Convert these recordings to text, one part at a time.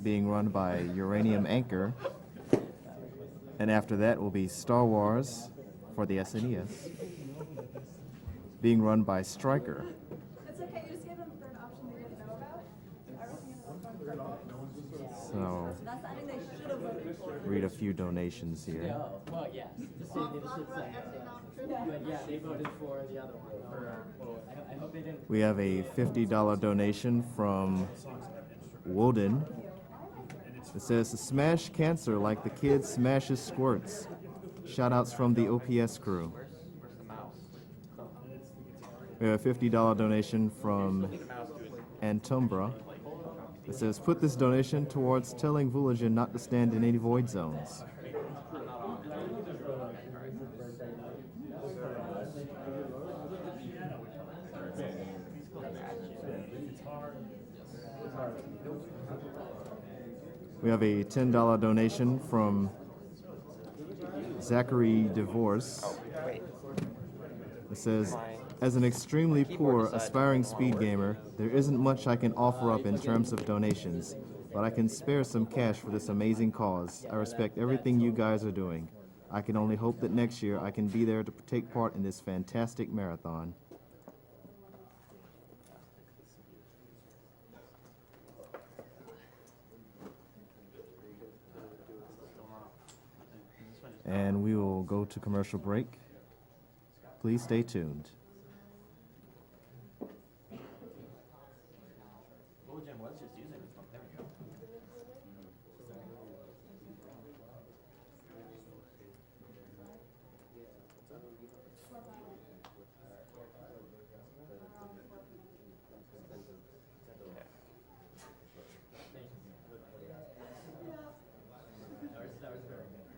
being run by UraniumAnchor. And after that will be Star Wars for the SNES, being run by Stryker. It's okay, you just gave them a third option they didn't know about. So, That's the ending they should have voted for. read a few donations here. Yeah, well, yes. Yeah, they voted for the other one. I hope they didn't. We have a $50 donation from Woden. It says, smash cancer like the kid smashes squirts. Shoutouts from the OPS crew. We have a $50 donation from Antumbra. It says, put this donation towards telling Vooligan not to stand in any void zones. We have a $10 donation from Zachary Divorce. It says, as an extremely poor, aspiring speed gamer, there isn't much I can offer up in terms of donations, but I can spare some cash for this amazing cause. I respect everything you guys are doing. I can only hope that next year I can be there to take part in this fantastic marathon. And we will go to commercial break. Please stay tuned.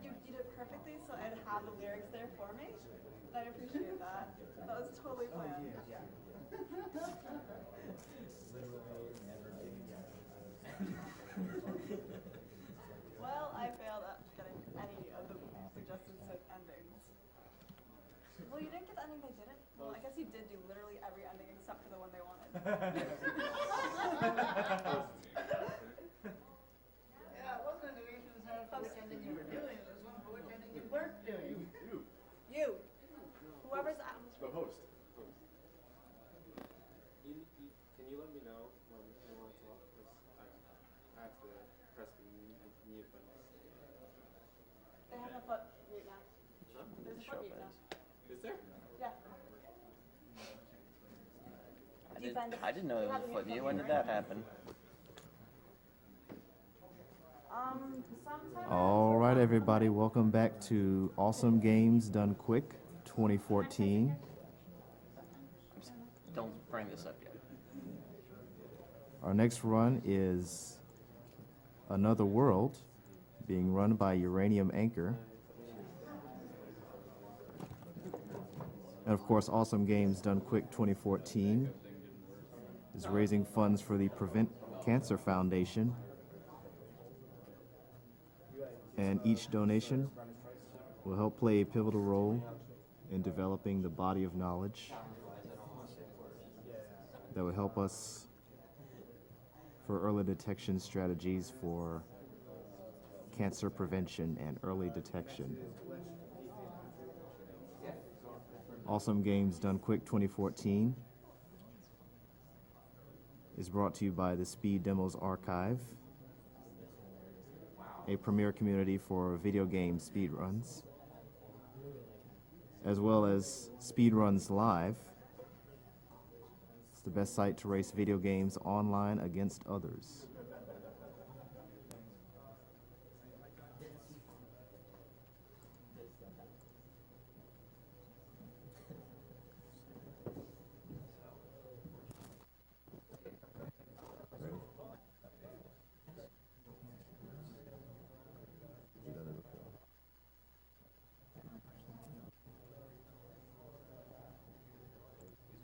You did it perfectly, so I'd have the lyrics there for me. I appreciate that. That was totally planned. Well, I failed at getting any of the suggested endings. Well, you didn't get the ending they didn't? Well, I guess you did do literally every ending except for the one they wanted. Yeah, it wasn't an illusion as to which ending you were doing, it was one for which ending you weren't doing. You. Whoever's out. The host. Can you let me know when you want to talk? Because I have to press the mute button. They have a foot mute now. There's a foot mute now. Is there? Yeah. I didn't know there was a foot mute. When did that happen? All right, everybody, welcome back to Awesome Games Done Quick 2014. Don't bring this up yet. Our next run is Another World, being run by UraniumAnchor. And of course, Awesome Games Done Quick 2014 is raising funds for the Prevent Cancer Foundation. And each donation will help play a pivotal role in developing the body of knowledge that will help us for early detection strategies for cancer prevention and early detection. Awesome Games Done Quick 2014 is brought to you by the Speed Demos Archive, a premier community for video game speedruns, as well as Speedruns Live. It's the best site to race video games online against others.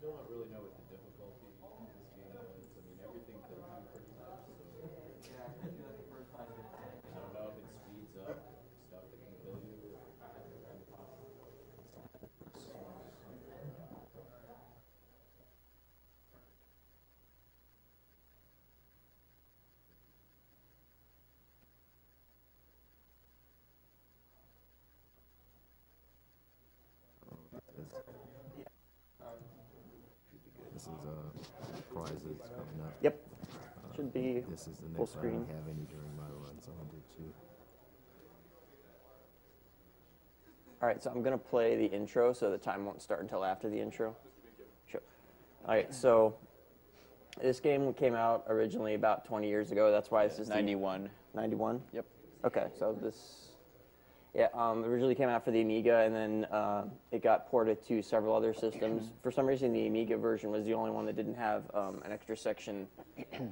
Still don't really know what the difficulty in this game is. I mean, everything could be pretty much. So yeah, I could do that the first time. I don't know if it speeds up stuff that can kill you. This is prizes coming up. Yep. Should be This is the full next one. I screen. don't have any during my run, so I'll do 2. All right, so I'm going to play the intro so the time won't start until after the intro. Sure. All right, so this game came out originally about 20 years ago. That's why this is 91. 91? Yep. Okay, so this, yeah, originally came out for the Amiga, and then it got ported to several other systems. For some reason, the Amiga version was the only one that didn't have an extra section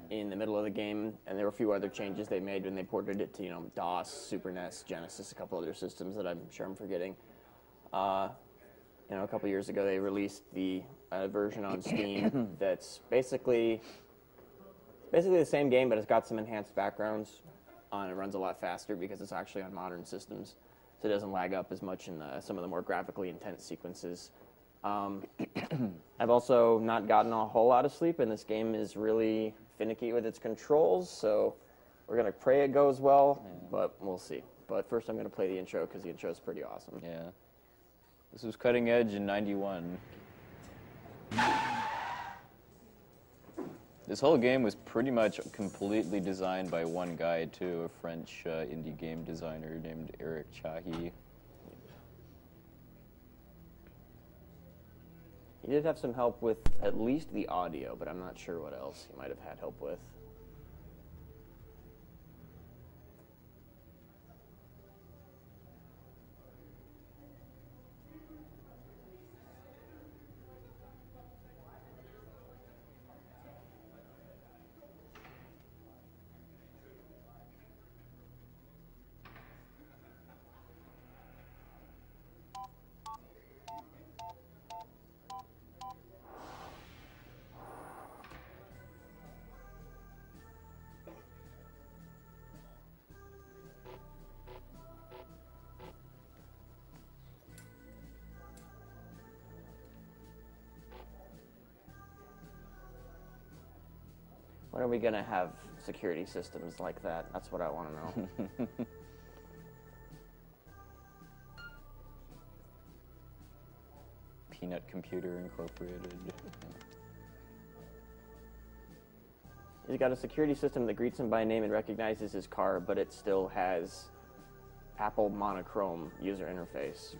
in the middle of the game, and there were a few other changes they made when they ported it to, you know, DOS, Super NES, Genesis, a couple other systems that I'm sure I'm forgetting. You know, a couple years ago, they released the version on Steam that's basically the same game, but it's got some enhanced backgrounds. It runs a lot faster because it's actually on modern systems, so it doesn't lag up as much in some of the more graphically intense sequences. I've also not gotten a whole lot of sleep, and this game is really finicky with its controls, so we're going to pray it goes well, but we'll see. But first I'm going to play the intro because the intro is pretty awesome. Yeah. This was cutting edge in 91. This whole game was pretty much completely designed by one guy, too, a French indie game designer named Eric Chahi. He did have some help with at least the audio, but I'm not sure what else he might have had help with. When are we going to have security systems like that? That's what I want to know. Peanut Computer Incorporated. He's got a security system that greets him by name and recognizes his car, but it still has Apple monochrome user interface.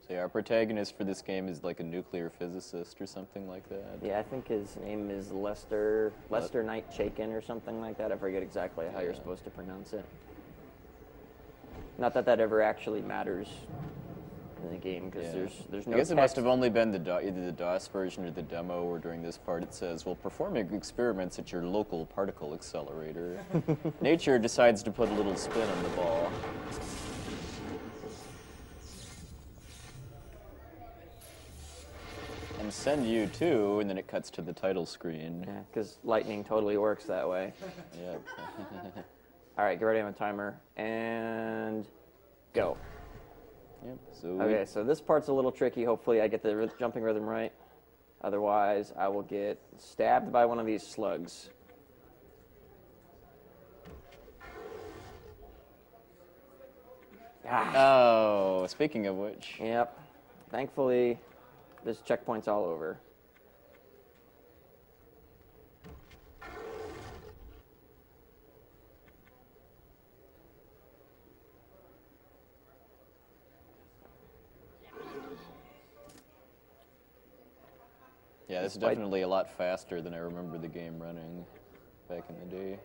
So yeah, our protagonist for this game is like a nuclear physicist or something like that. Yeah, I think his name is Lester Knight Chaikin or something like that. I forget exactly how you're supposed to pronounce it. Not that that ever actually matters in the game, because there's no I guess it must text. have only been either the DOS version or the demo, or during this part it says, well, performing experiments at your local particle accelerator. Nature decides to put a little spin on the ball. And send you to, and then it cuts to the title screen. Yeah, because lightning totally works that way. Yep. All right, get ready on a timer, and go. Yep. So Okay, so this part's a little tricky. Hopefully I get the jumping rhythm right. Otherwise, I will get stabbed by one of these slugs. Oh, speaking of which. Yep. Thankfully, there's checkpoints all over. Yeah, this is definitely a lot faster than I remember the game running back in the day.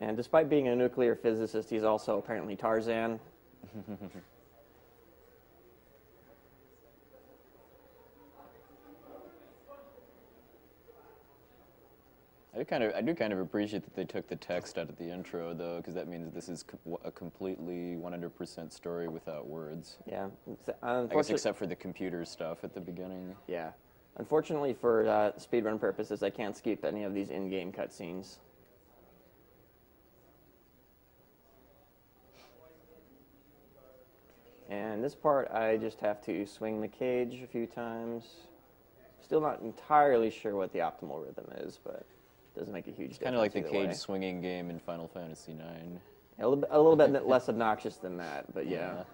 And despite being a nuclear physicist, he's also apparently Tarzan. I do kind of appreciate that they took the text out of the intro, though, because that means this is a completely 100% story without words. Yeah. I guess except for the computer stuff at the beginning. Yeah. Unfortunately, for speedrun purposes, I can't skip any of these in-game cutscenes. And this part, I just have to swing the cage a few times. Still not entirely sure what the optimal rhythm is, but it doesn't make a huge difference. Kind of like the either cage way. swinging game in Final Fantasy IX. A little bit less obnoxious than that, but yeah.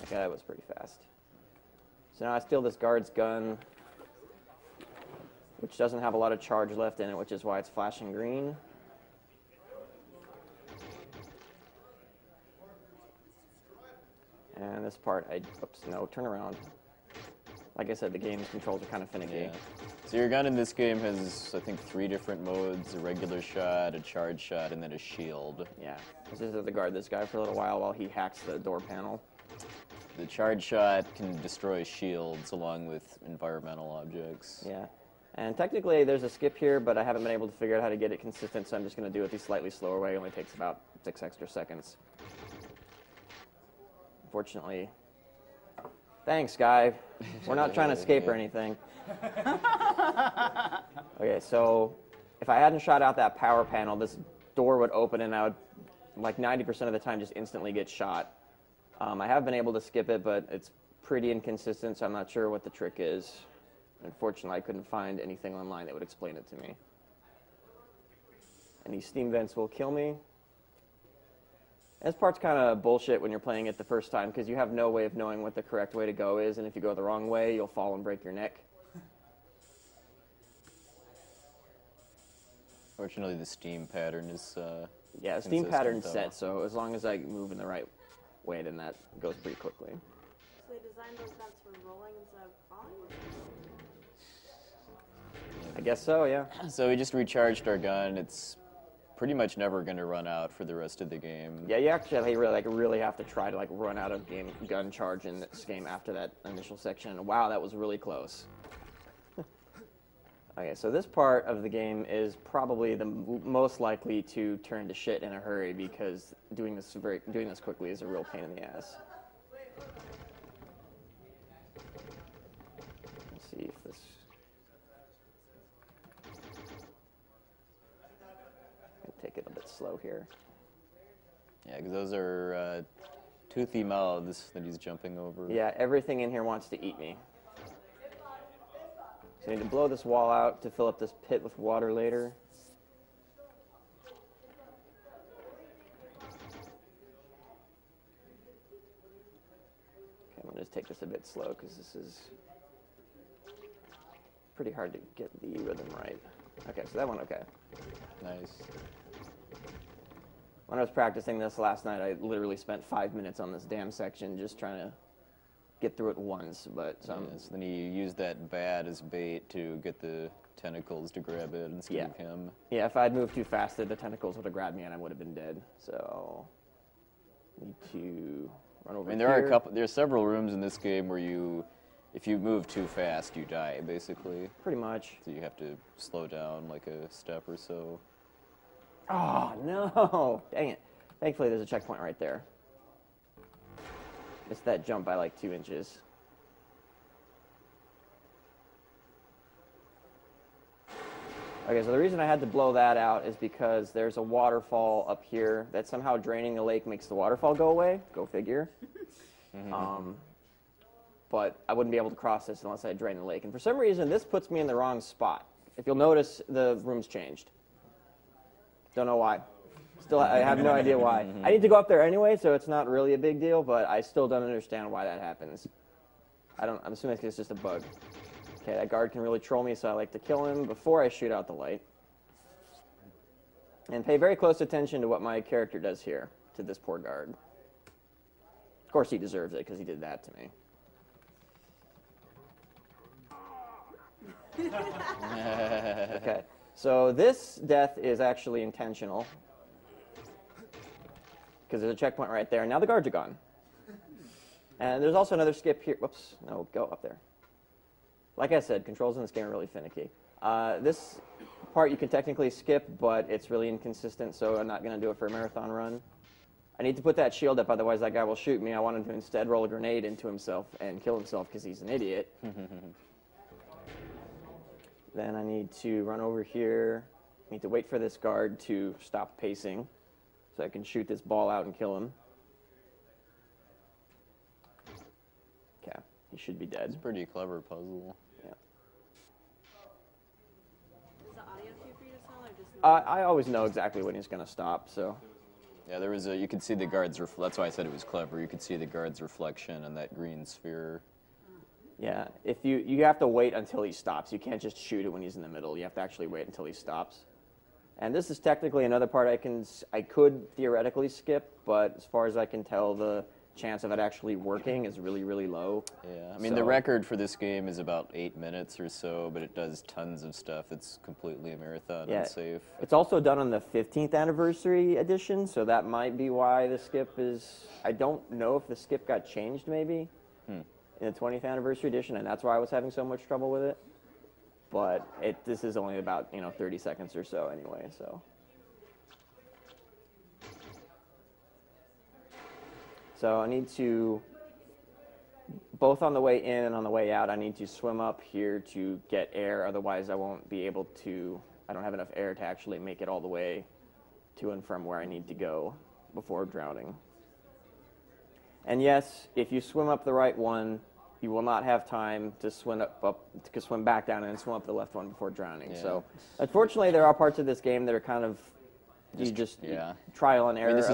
Okay, that was pretty fast. So now I steal this guard's gun, which doesn't have a lot of charge left in it, which is why it's flashing green. And this part, oops, no, turn around. Like I said, the game's controls are kind of finicky. Yeah. So your gun in this game has, I think, 3 different modes: a regular shot, a charge shot, and then a shield. Yeah, this is to guard this guy for a little while he hacks the door panel. The charge shot can destroy shields along with environmental objects. Yeah, and technically there's a skip here, but I haven't been able to figure out how to get it consistent, so I'm just going to do it the slightly slower way. It only takes about 6 extra seconds. Unfortunately. Thanks, guy. We're not trying to escape or anything. Okay, so if I hadn't shot out that power panel, this door would open and I would, like 90% of the time, just instantly get shot. I have been able to skip it, but it's pretty inconsistent, so I'm not sure what the trick is. Unfortunately, I couldn't find anything online that would explain it to me. And these steam vents will kill me. This part's kind of bullshit when you're playing it the first time, because you have no way of knowing what the correct way to go is, and if you go the wrong way, you'll fall and break your neck. Fortunately, the steam pattern is yeah, steam pattern's though. set, so as long as I move in the right way, then that goes pretty quickly. So they designed those vents for rolling instead of falling? I guess so, yeah. So we just recharged our gun. It's pretty much never going to run out for the rest of the game. Yeah, you actually really have to try to run out of gun charge in this game after that initial section. Wow, that was really close. Okay, so this part of the game is probably the most likely to turn to shit in a hurry, because doing this quickly is a real pain in the ass. Let's see if this. Take it a bit slow here. Yeah, because those are toothy mouths that he's jumping over. Yeah, everything in here wants to eat me. So I need to blow this wall out to fill up this pit with water later. Okay, I'm going to just take this a bit slow, because this is pretty hard to get the rhythm right. Okay, so that one okay. Nice. When I was practicing this last night, I literally spent 5 minutes on this damn section just trying to get through it once, but Yes, then he used that bat as bait to get the tentacles to grab it instead of him. Yeah, if I'd moved too fast, the tentacles would have grabbed me and I would have been dead. So, need to run over. I mean, there are several rooms in this game where if you move too fast, you die, basically. Pretty much. So you have to slow down like a step or so. Oh, no! Dang it. Thankfully, there's a checkpoint right there. Missed that jump by like 2 inches. Okay, so the reason I had to blow that out is because there's a waterfall up here that somehow draining the lake makes the waterfall go away. Go figure. But I wouldn't be able to cross this unless I drain the lake. And for some reason, this puts me in the wrong spot. If you'll notice, the room's changed. Don't know why. Still, I have no idea why. I need to go up there anyway, so it's not really a big deal, but I still don't understand why that happens. I'm assuming it's just a bug. Okay, that guard can really troll me, so I like to kill him before I shoot out the light. And pay very close attention to what my character does here to this poor guard. Of course he deserves it, because he did that to me. Okay, so this death is actually intentional, because there's a checkpoint right there, and now the guards are gone. And there's also another skip here. Whoops, no, go up there. Like I said, controls in this game are really finicky. This part you can technically skip, but it's really inconsistent, so I'm not going to do it for a marathon run. I need to put that shield up, otherwise that guy will shoot me. I want him to instead roll a grenade into himself and kill himself because he's an idiot. Then I need to run over here. I need to wait for this guard to stop pacing so I can shoot this ball out and kill him. Okay, he should be dead. It's a pretty clever puzzle. Yeah. Is the audio cue for you to tell or just I always know exactly when he's going to stop, so. Yeah, there was you could see the guard's that's why I said it was clever. You could see the guard's reflection in that green sphere. Yeah, if you have to wait until he stops. You can't just shoot it when he's in the middle. You have to actually wait until he stops. And this is technically another part I could theoretically skip, but as far as I can tell, the chance of it actually working is really, really low. Yeah, I mean, the record for this game is about 8 minutes or so, but it does tons of stuff. It's completely a marathon and safe. It's also done on the 15th anniversary edition, so that might be why the skip is... I don't know if the skip got changed, maybe, in the 20th anniversary edition, and that's why I was having so much trouble with it. But this is only about, 30 seconds or so anyway, so... So I need to, both on the way in and on the way out, I need to swim up here to get air. Otherwise, I won't be able to, I don't have enough air to actually make it all the way to and from where I need to go before drowning. And yes, if you swim up the right one, you will not have time to swim back down and swim up the left one before drowning. Yeah. So unfortunately, there are parts of this game that are kind of trial and error. I mean, this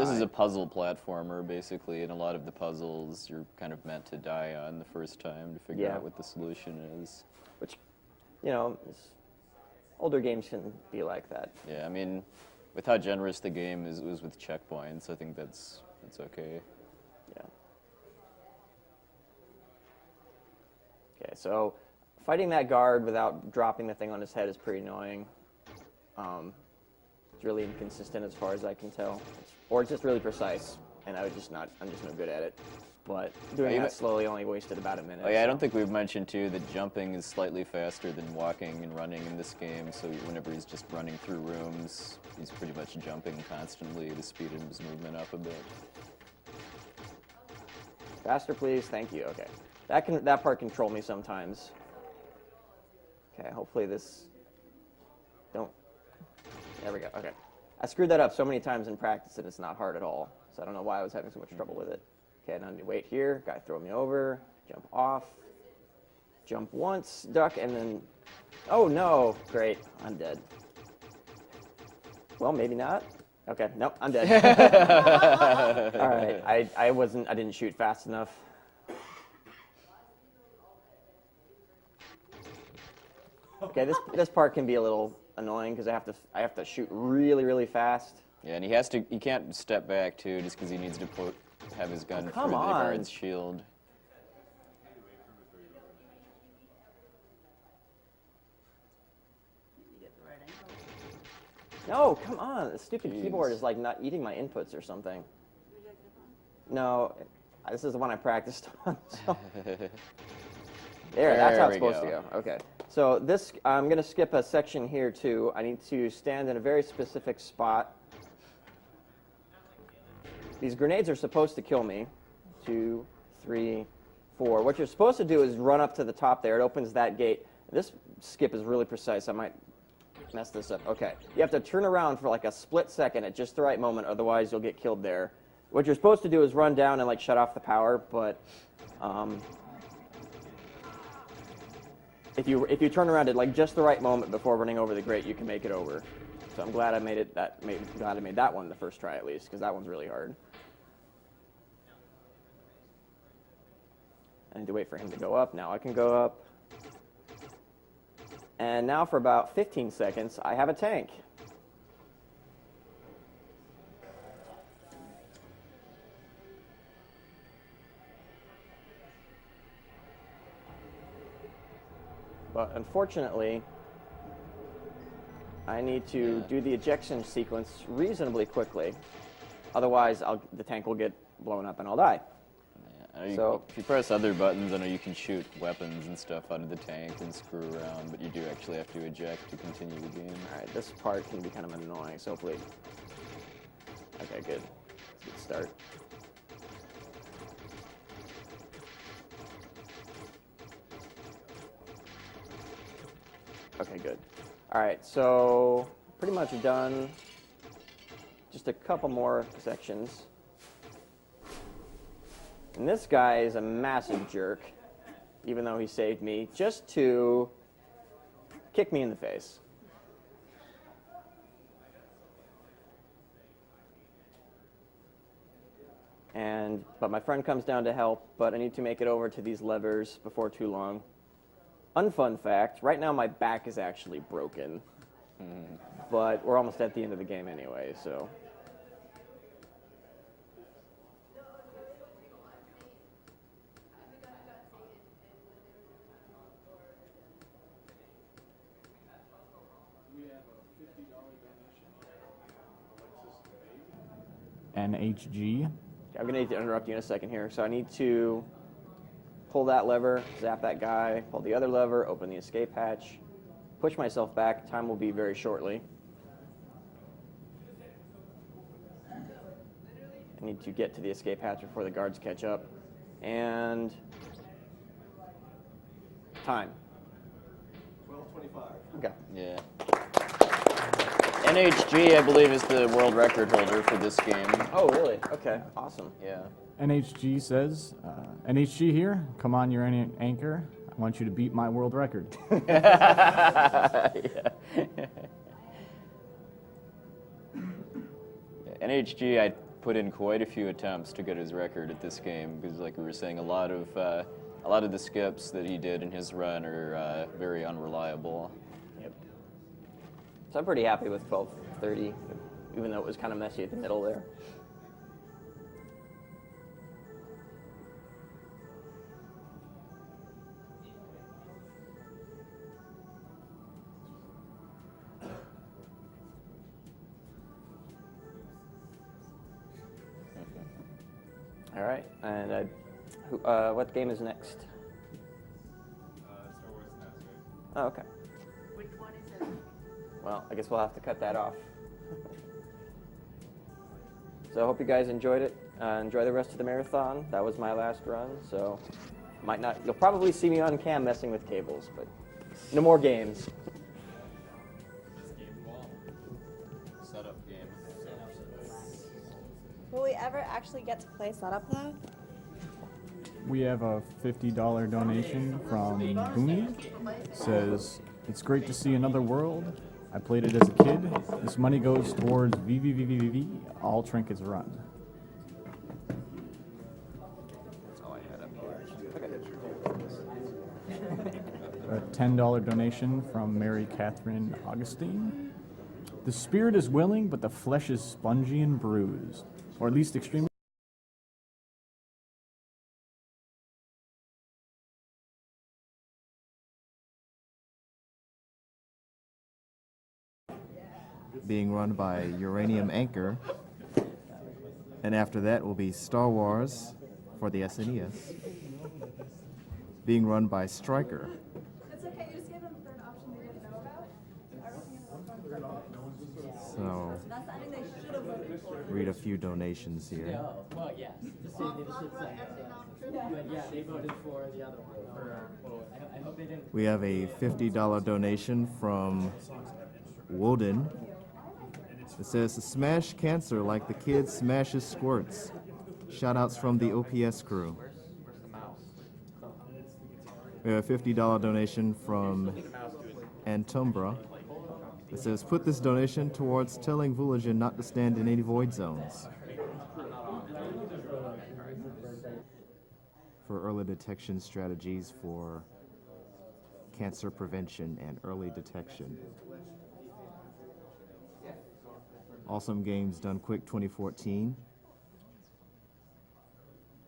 is a puzzle platformer, basically, and a lot of the puzzles you're kind of meant to die on the first time to figure out what the solution is. Which, older games can be like that. Yeah, I mean, with how generous the game was with checkpoints, I think that's okay. Yeah. Okay, so fighting that guard without dropping the thing on his head is pretty annoying. It's really inconsistent as far as I can tell, or it's just really precise, and I'm just no good at it. But doing that slowly only wasted about a minute. Oh yeah, I don't think we've mentioned too that jumping is slightly faster than walking and running in this game. So whenever he's just running through rooms, he's pretty much jumping constantly to speed his movement up a bit. Faster, please. Thank you. Okay, that part can troll me sometimes. Okay, hopefully this don't. There we go. Okay. I screwed that up so many times in practice that it's not hard at all. So I don't know why I was having so much trouble with it. Okay, now I need to wait here. Guy throw me over. Jump off. Jump once. Duck, and then... Oh, no. Great. I'm dead. Well, maybe not. Okay. Nope. I'm dead. All right. I didn't shoot fast enough. Okay, this part can be a little annoying because I have to shoot really, really fast. Yeah, and he can't step back too, just because he needs to have his gun through the guard's shield. No, come on! The stupid keyboard is like not eating my inputs or something. No, this is the one I practiced on. So. There, that's how it's supposed to go. Okay. So I'm going to skip a section here, too. I need to stand in a very specific spot. These grenades are supposed to kill me. 2, 3, 4. What you're supposed to do is run up to the top there. It opens that gate. This skip is really precise. I might mess this up. Okay. You have to turn around for like a split second at just the right moment, otherwise you'll get killed there. What you're supposed to do is run down and like shut off the power, but... If you turn around at like just the right moment before running over the grate, you can make it over. So I'm glad I made that one the first try at least, because that one's really hard. I need to wait for him to go up. Now I can go up. And now for about 15 seconds, I have a tank. But unfortunately, I need to do the ejection sequence reasonably quickly. Otherwise, the tank will get blown up and I'll die. So if you press other buttons, I know you can shoot weapons and stuff out of the tank and screw around, but you do actually have to eject to continue the game. all right, this part can be kind of annoying. So hopefully, okay, good. Good start. Okay, good. All right, so pretty much done. Just a couple more sections. And this guy is a massive jerk, even though he saved me, just to kick me in the face. But my friend comes down to help, but I need to make it over to these levers before too long. Unfun fact, right now my back is actually broken. But we're almost at the end of the game anyway, so. NHG. I'm going to need to interrupt you in a second here. So I need to pull that lever, zap that guy, pull the other lever, open the escape hatch, push myself back. Time will be very shortly. I need to get to the escape hatch before the guards catch up. And time. 12:25. Okay. Yeah. NHG, I believe, is the world record holder for this game. Oh, really? Okay, awesome. Yeah. NHG says, NHG here, come on, UraniumAnchor. I want you to beat my world record. Yeah. NHG, I put in quite a few attempts to get his record at this game because, like we were saying, a lot of the skips that he did in his run are very unreliable. Yep. So I'm pretty happy with 12:30, even though it was kind of messy at the middle there. All right, and what game is next? Star Wars Naegleria. Oh, okay. Which one is it? Well, I guess we'll have to cut that off. So I hope you guys enjoyed it. Enjoy the rest of the marathon. That was my last run, so you'll probably see me on cam messing with cables, but no more games. This game wall. Setup game. Will we ever actually get to play setup though? We have a $50 donation from Booney. Says, it's great to see another world. I played it as a kid. This money goes towards VVVVV, all trinkets run. That's all I had up here. A $10 donation from Mary Catherine Augustine. The spirit is willing, but the flesh is spongy and bruised. Or at least extremely. Being run by UraniumAnchor. And after that will be Star Wars for the SNES. Being run by Striker. It's okay, you just gave them a third option they didn't know about. So, That's the ending they should have voted for. read a few donations here. No, well, yes. The city leadership said that. Yeah, they voted for the other one. I hope they didn't. We have a $50 donation from Woden. It says, smash cancer like the kid smashes squirts. Shoutouts from the OPS crew. Where's the mouse? We have a $50 donation from Antumbra. It says, put this donation towards telling Vooligan not to stand in any void zones. For early detection strategies for cancer prevention and early detection. Awesome Games Done Quick 2014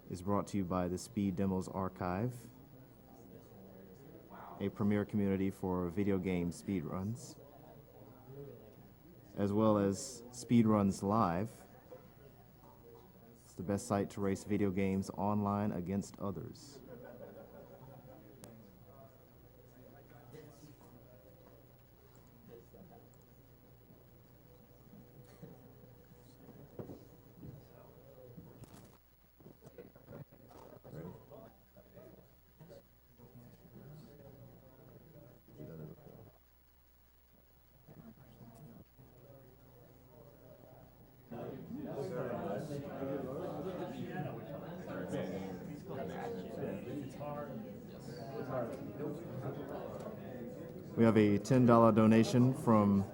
is brought to you by the Speed Demos Archive, a premier community for video game speedruns, as well as Speedruns Live, the best site to race video games online against others. We have a $10 donation from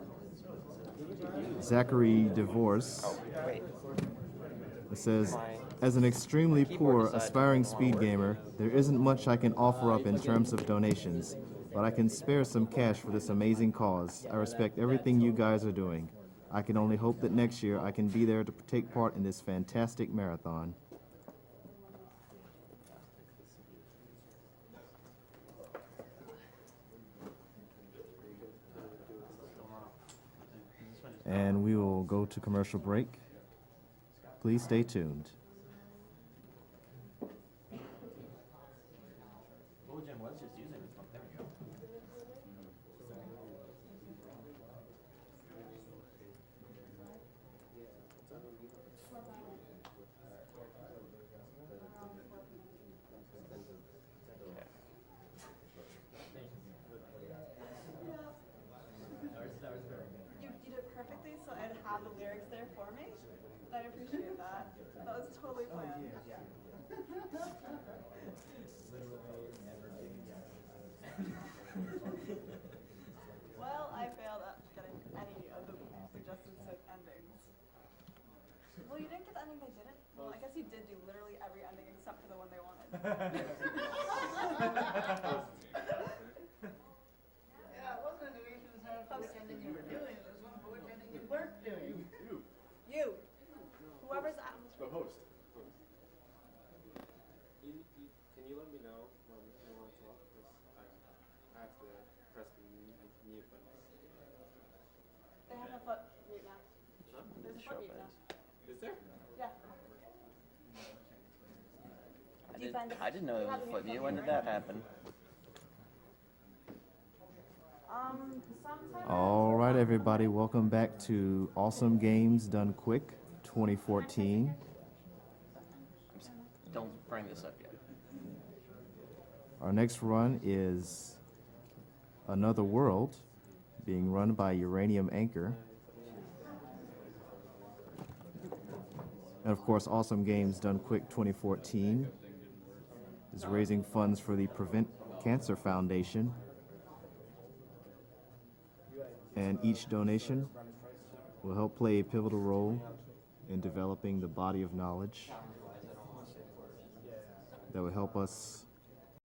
Zachary Divorce. It says, as an extremely poor, aspiring speed gamer, there isn't much I can offer up in terms of donations, but I can spare some cash for this amazing cause. I respect everything you guys are doing. I can only hope that next year I can be there to take part in this fantastic marathon. And we will go to commercial break. Please stay tuned. You did it perfectly, so I'd have the lyrics there for me. I appreciate that. That was totally planned. Well, I failed at getting any of the suggested endings. Well, you didn't get the ending they didn't? Well, I guess you did do literally every ending except for the one they wanted. Yeah, it wasn't an illusion as to which ending you were doing, it was one for which ending you weren't doing. You. Whoever's out. The host. Can you let me know when you want to talk? Because I have to press the mute button. They have a foot mute now. There's a foot mute now. Is there? Yeah. I didn't know there was a foot mute. When did that happen? Sometime. All right, everybody, welcome back to Awesome Games Done Quick 2014. Don't bring this up yet. Our next run is Another World, being run by UraniumAnchor. And of course, Awesome Games Done Quick 2014 is raising funds for the Prevent Cancer Foundation. And each donation will help play a pivotal role in developing the body of knowledge that will help us